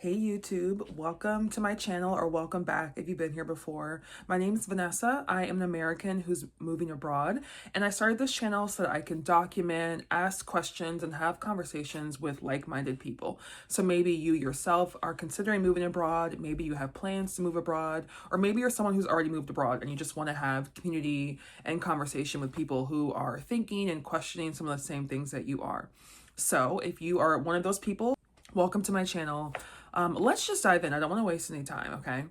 Hey YouTube, welcome to my channel, or welcome back if you've been here before. My name is Vanessa. I am an American who's moving abroad, and I started this channel so that I can document, ask questions, and have conversations with like-minded people. So maybe you yourself are considering moving abroad, maybe you have plans to move abroad, or maybe you're someone who's already moved abroad and you just want to have community and conversation with people who are thinking and questioning some of the same things that you are. So if you are one of those people, welcome to my channel. Let's just dive in. I don't want to waste any time, okay?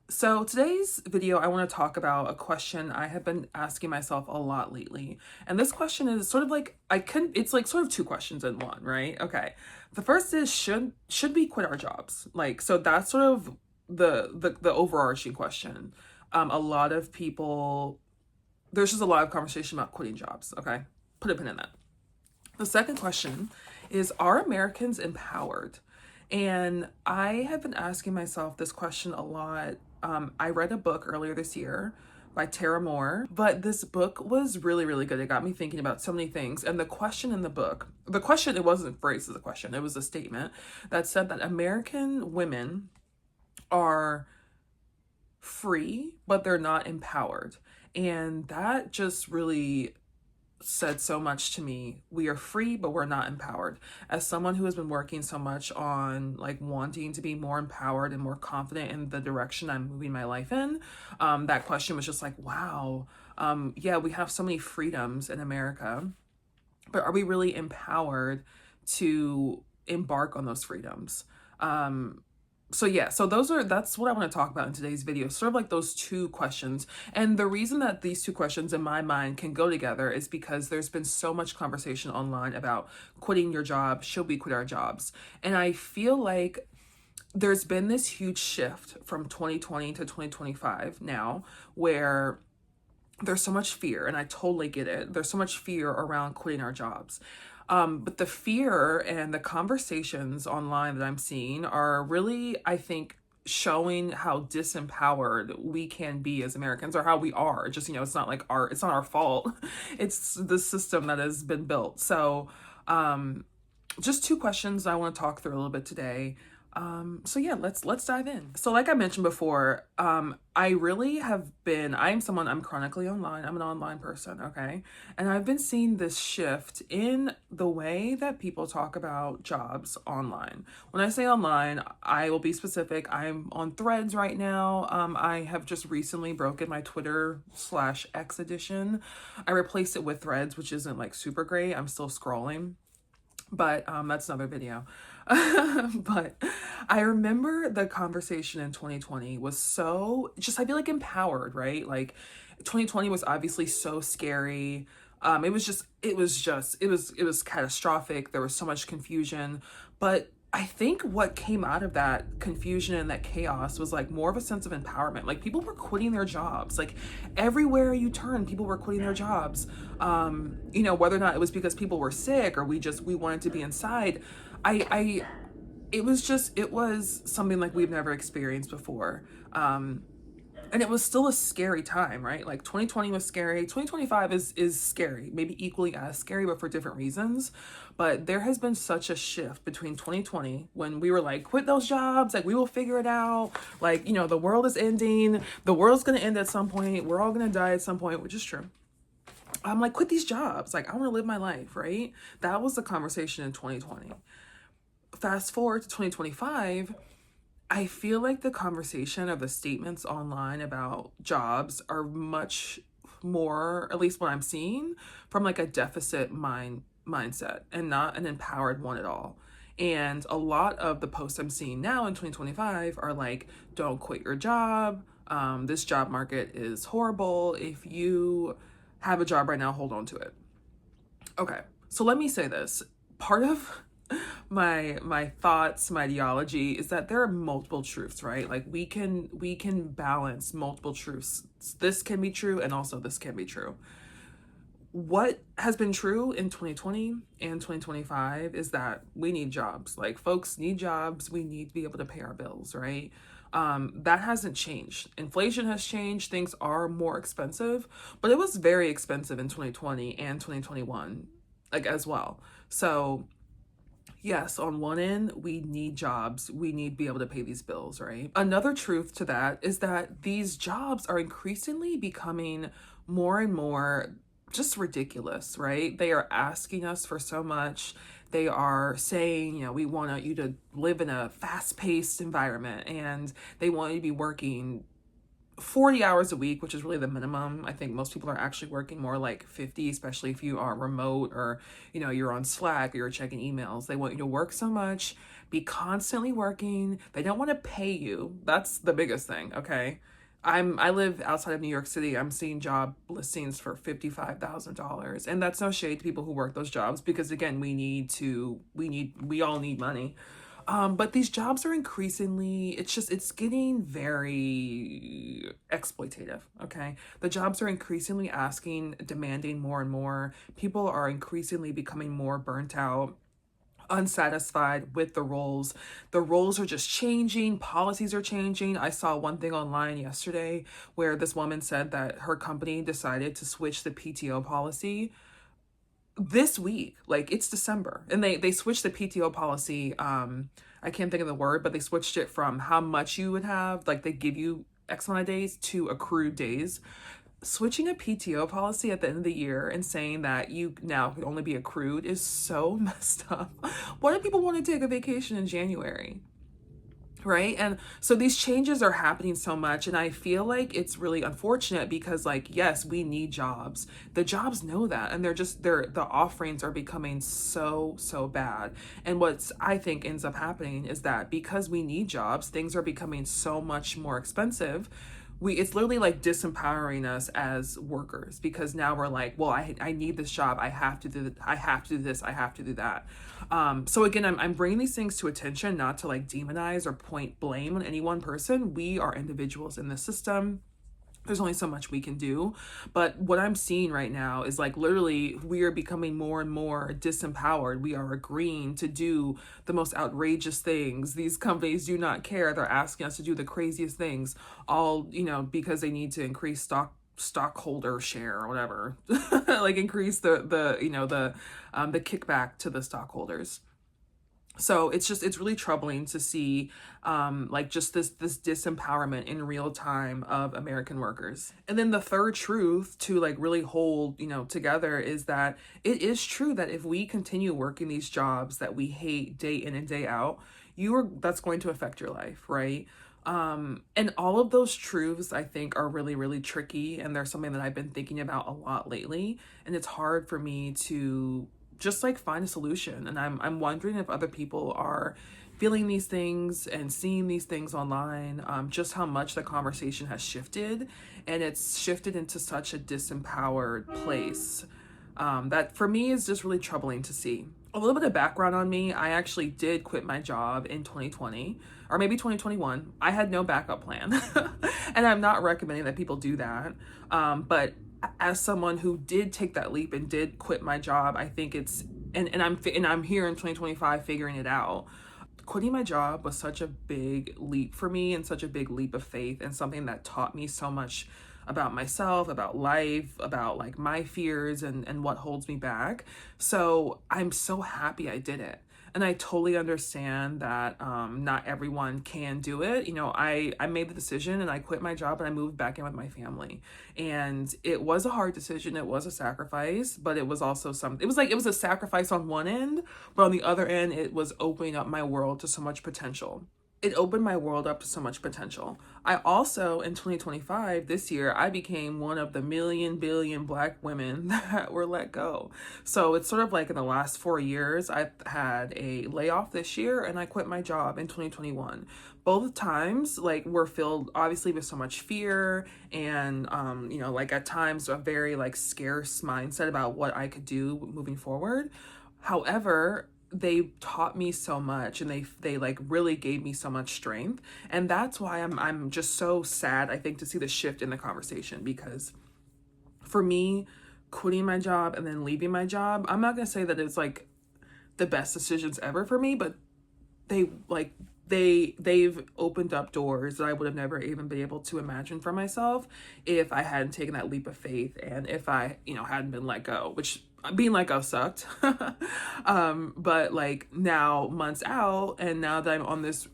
So today's video, I want to talk about a question I have been asking myself a lot lately. And this question is sort of like, it's like sort of two questions in one, right? Okay. The first is, should we quit our jobs? So that's sort of the overarching question. A lot of people, there's just a lot of conversation about quitting jobs, okay? Put a pin in that. The second question is, are Americans empowered? And I have been asking myself this question a lot. I read a book earlier this year by Tara Moore, but this book was really, really good. It got me thinking about so many things. And the question in the book, it wasn't phrased as a question, it was a statement that said that American women are free, but they're not empowered. And that just really said so much to me. We are free, but we're not empowered. As someone who has been working so much on wanting to be more empowered and more confident in the direction I'm moving my life in, that question was just like, wow, yeah, we have so many freedoms in America, but are we really empowered to embark on those freedoms? So that's what I want to talk about in today's video, sort of like those two questions. And the reason that these two questions in my mind can go together is because there's been so much conversation online about quitting your job. Should we quit our jobs? And I feel like there's been this huge shift from 2020 to 2025 now, where there's so much fear, and I totally get it. There's so much fear around quitting our jobs. But the fear and the conversations online that I'm seeing are really, I think, showing how disempowered we can be as Americans, or how we are. Just, it's not it's not our fault. It's the system that has been built. So, just two questions I want to talk through a little bit today. So yeah, let's dive in. So like I mentioned before, I'm chronically online. I'm an online person, okay? And I've been seeing this shift in the way that people talk about jobs online. When I say online, I will be specific. I'm on Threads right now. I have just recently broken my Twitter/X edition. I replaced it with Threads, which isn't super great. I'm still scrolling, but that's another video. But I remember the conversation in 2020 was so I feel empowered, right? 2020 was obviously so scary. It was catastrophic. There was so much confusion, but I think what came out of that confusion and that chaos was more of a sense of empowerment. People were quitting their jobs. Everywhere you turn, people were quitting their jobs. Whether or not it was because people were sick or we wanted to be inside. It was something we've never experienced before. And it was still a scary time, right? 2020 was scary. 2025 is scary, maybe equally as scary, but for different reasons. But there has been such a shift between 2020, when we were quit those jobs, we will figure it out. The world is ending. The world's going to end at some point. We're all going to die at some point, which is true. I'm quit these jobs. I want to live my life, right? That was the conversation in 2020. Fast forward to 2025, I feel the conversation of the statements online about jobs are much more, at least what I'm seeing, from a deficit mindset and not an empowered one at all. And a lot of the posts I'm seeing now in 2025 are don't quit your job. This job market is horrible. If you have a job right now, hold on to it. Okay, so let me say this. Part of my thoughts, my ideology is that there are multiple truths, right? We can balance multiple truths. This can be true, and also this can be true. What has been true in 2020 and 2025 is that we need jobs. Folks need jobs. We need to be able to pay our bills, right? That hasn't changed. Inflation has changed. Things are more expensive, but it was very expensive in 2020 and 2021, as well. So Yes, on one end, we need jobs. We need to be able to pay these bills, right? Another truth to that is that these jobs are increasingly becoming more and more just ridiculous, right? They are asking us for so much. They are saying, we want you to live in a fast-paced environment, and they want you to be working 40 hours a week, which is really the minimum. I think most people are actually working more like 50, especially if you are remote or, you're on Slack or you're checking emails. They want you to work so much, be constantly working. They don't want to pay you. That's the biggest thing, okay? I live outside of New York City. I'm seeing job listings for $55,000. And that's no shade to people who work those jobs, because again, we all need money. But these jobs are increasingly, it's getting very exploitative, okay? The jobs are increasingly demanding more and more. People are increasingly becoming more burnt out, unsatisfied with the roles. The roles are just changing, policies are changing. I saw one thing online yesterday where this woman said that her company decided to switch the PTO policy this week. Like, it's December, and they switched the PTO policy. I can't think of the word, but they switched it from how much you would have, like they give you X amount of days, to accrued days. Switching a PTO policy at the end of the year and saying that you now could only be accrued is so messed up. Why do people want to take a vacation in January? Right? And so these changes are happening so much, and I feel like it's really unfortunate because, like, yes, we need jobs. The jobs know that, and the offerings are becoming so bad. And what's I think ends up happening is that because we need jobs, things are becoming so much more expensive. It's literally like disempowering us as workers, because now we're like, well, I need this job. I have to do I have to do this. I have to do that. So again, I'm bringing these things to attention, not to like demonize or point blame on any one person. We are individuals in the system. There's only so much we can do. But what I'm seeing right now is like literally we are becoming more and more disempowered. We are agreeing to do the most outrageous things. These companies do not care. They're asking us to do the craziest things, all, because they need to increase stockholder share or whatever. Like increase the kickback to the stockholders. So it's really troubling to see like just this disempowerment in real time of American workers. And then the third truth to like really hold together is that it is true that if we continue working these jobs that we hate day in and day out, that's going to affect your life, right? And all of those truths I think are really, really tricky, and they're something that I've been thinking about a lot lately, and it's hard for me to just like find a solution. And I'm wondering if other people are feeling these things and seeing these things online, just how much the conversation has shifted, and it's shifted into such a disempowered place, that for me is just really troubling to see. A little bit of background on me: I actually did quit my job in 2020, or maybe 2021. I had no backup plan. And I'm not recommending that people do that. But as someone who did take that leap and did quit my job, I think and I'm here in 2025 figuring it out. Quitting my job was such a big leap for me, and such a big leap of faith, and something that taught me so much about myself, about life, about like my fears and what holds me back. So I'm so happy I did it. And I totally understand that not everyone can do it. I made the decision and I quit my job and I moved back in with my family. And it was a hard decision. It was a sacrifice, but it was also it was a sacrifice on one end, but on the other end, it was opening up my world to so much potential. It opened my world up to so much potential. I also, in 2025, this year, I became one of the billion Black women that were let go. So it's sort of like in the last 4 years, I've had a layoff this year, and I quit my job in 2021. Both times, like, were filled obviously with so much fear and, like at times a very like scarce mindset about what I could do moving forward. However, they taught me so much, and they like really gave me so much strength, and that's why I'm just so sad, I think, to see the shift in the conversation. Because for me, quitting my job and then leaving my job, I'm not gonna say that it's like the best decisions ever for me, but they've opened up doors that I would have never even been able to imagine for myself if I hadn't taken that leap of faith, and if I hadn't been let go, which being like I sucked. But like now months out, and now that I'm on this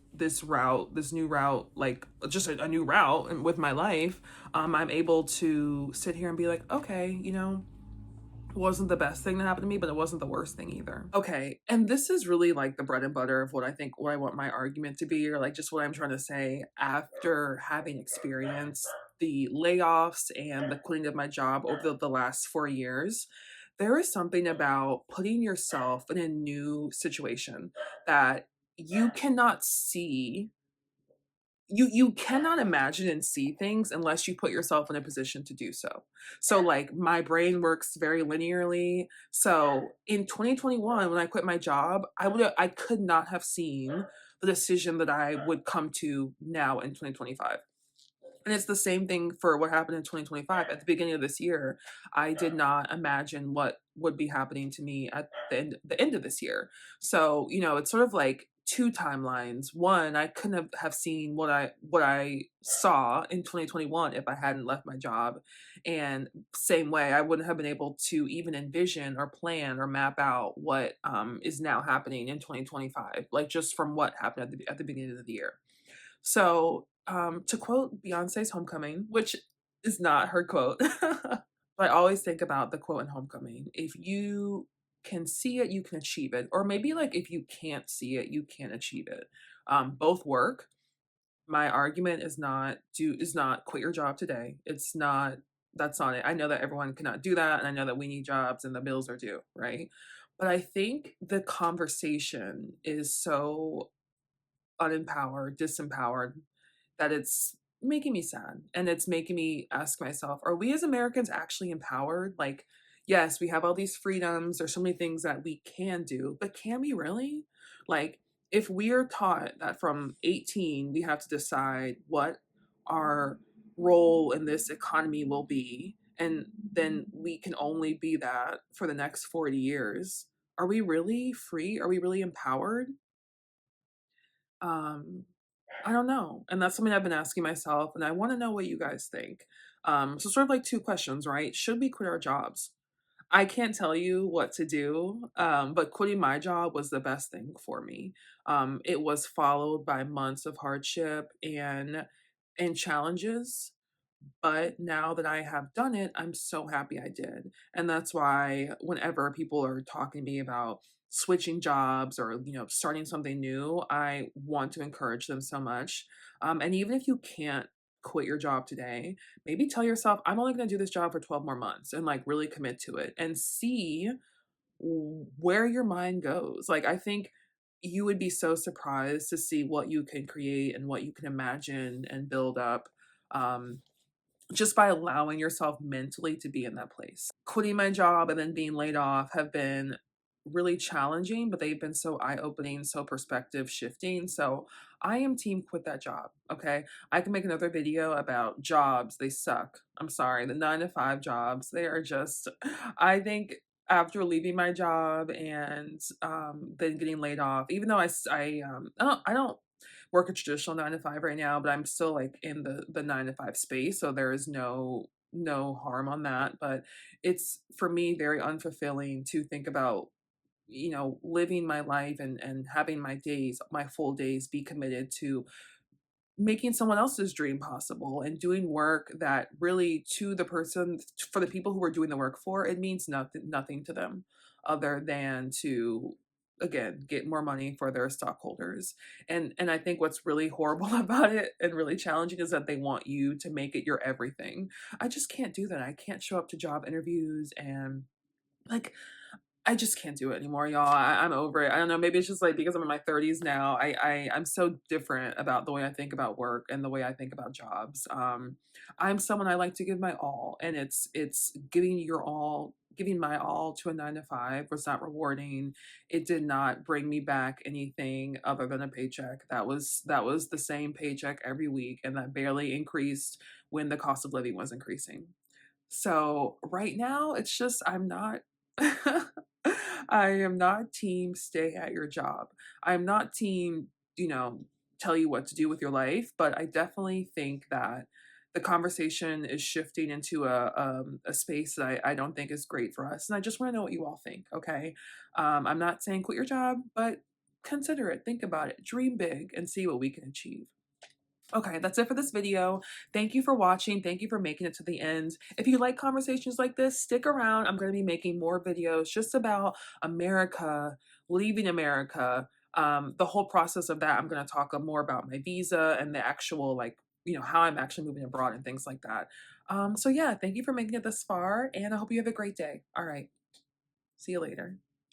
route, this new route, like just a new route with my life, I'm able to sit here and be like, okay, it wasn't the best thing that happened to me, but it wasn't the worst thing either. Okay, and this is really like the bread and butter of what I want my argument to be, or like just what I'm trying to say after having experienced the layoffs and the quitting of my job over the last 4 years. There is something about putting yourself in a new situation that you cannot see, you cannot imagine and see things unless you put yourself in a position to do so. So like my brain works very linearly. So in 2021 when I quit my job, I could not have seen the decision that I would come to now in 2025. And it's the same thing for what happened in 2025. At the beginning of this year, I did not imagine what would be happening to me at the end of this year. So, it's sort of like two timelines. One, I couldn't have seen what I saw in 2021 if I hadn't left my job. And same way, I wouldn't have been able to even envision or plan or map out what is now happening in 2025, like just from what happened at the beginning of the year. So, to quote Beyonce's Homecoming, which is not her quote, but I always think about the quote in Homecoming. If you can see it, you can achieve it. Or maybe like if you can't see it, you can achieve it. Both work. My argument is not quit your job today. It's not That's not it. I know that everyone cannot do that, and I know that we need jobs and the bills are due, right? But I think the conversation is so unempowered, disempowered, that it's making me sad. And it's making me ask myself, are we as Americans actually empowered? Like, yes, we have all these freedoms. There's so many things that we can do, but can we really? Like, if we are taught that from 18, we have to decide what our role in this economy will be, and then we can only be that for the next 40 years, are we really free? Are we really empowered? Um, I don't know. And that's something I've been asking myself, and I want to know what you guys think. So sort of like two questions, right? Should we quit our jobs? I can't tell you what to do, but quitting my job was the best thing for me. It was followed by months of hardship and challenges, but now that I have done it, I'm so happy I did. And that's why whenever people are talking to me about switching jobs or, starting something new, I want to encourage them so much. And even if you can't quit your job today, maybe tell yourself, I'm only going to do this job for 12 more months and like really commit to it and see where your mind goes. Like, I think you would be so surprised to see what you can create and what you can imagine and build up. Um, just by allowing yourself mentally to be in that place. Quitting my job and then being laid off have been really challenging, but they've been so eye-opening, so perspective shifting. So I am team quit that job. Okay. I can make another video about jobs. They suck. I'm sorry. The 9 to 5 jobs, they are just, I think after leaving my job and then getting laid off, even though I don't work a traditional 9 to 5 right now, but I'm still like in the 9 to 5 space. So there is no harm on that. But it's for me very unfulfilling to think about, living my life and having my full days be committed to making someone else's dream possible and doing work that really to the person for the people who we're doing the work for, it means nothing to them other than to again get more money for their stockholders. And I think what's really horrible about it and really challenging is that they want you to make it your everything. I just can't do that. I can't show up to job interviews and like I just can't do it anymore, y'all. I'm over it. I don't know. Maybe it's just like because I'm in my 30s now. I'm so different about the way I think about work and the way I think about jobs. I'm someone I like to give my all, and it's giving your all, giving my all to a 9 to 5 was not rewarding. It did not bring me back anything other than a paycheck. That was the same paycheck every week, and that barely increased when the cost of living was increasing. So right now, it's just I'm not. I am not team stay at your job. I'm not team, you know, tell you what to do with your life, but I definitely think that the conversation is shifting into a space that I don't think is great for us. And I just want to know what you all think. Okay. I'm not saying quit your job, but consider it, think about it, dream big, and see what we can achieve. Okay, that's it for this video. Thank you for watching. Thank you for making it to the end. If you like conversations like this, stick around. I'm going to be making more videos just about America, leaving America, the whole process of that. I'm going to talk more about my visa and the actual, like, how I'm actually moving abroad and things like that. So yeah, thank you for making it this far, and I hope you have a great day. All right, see you later.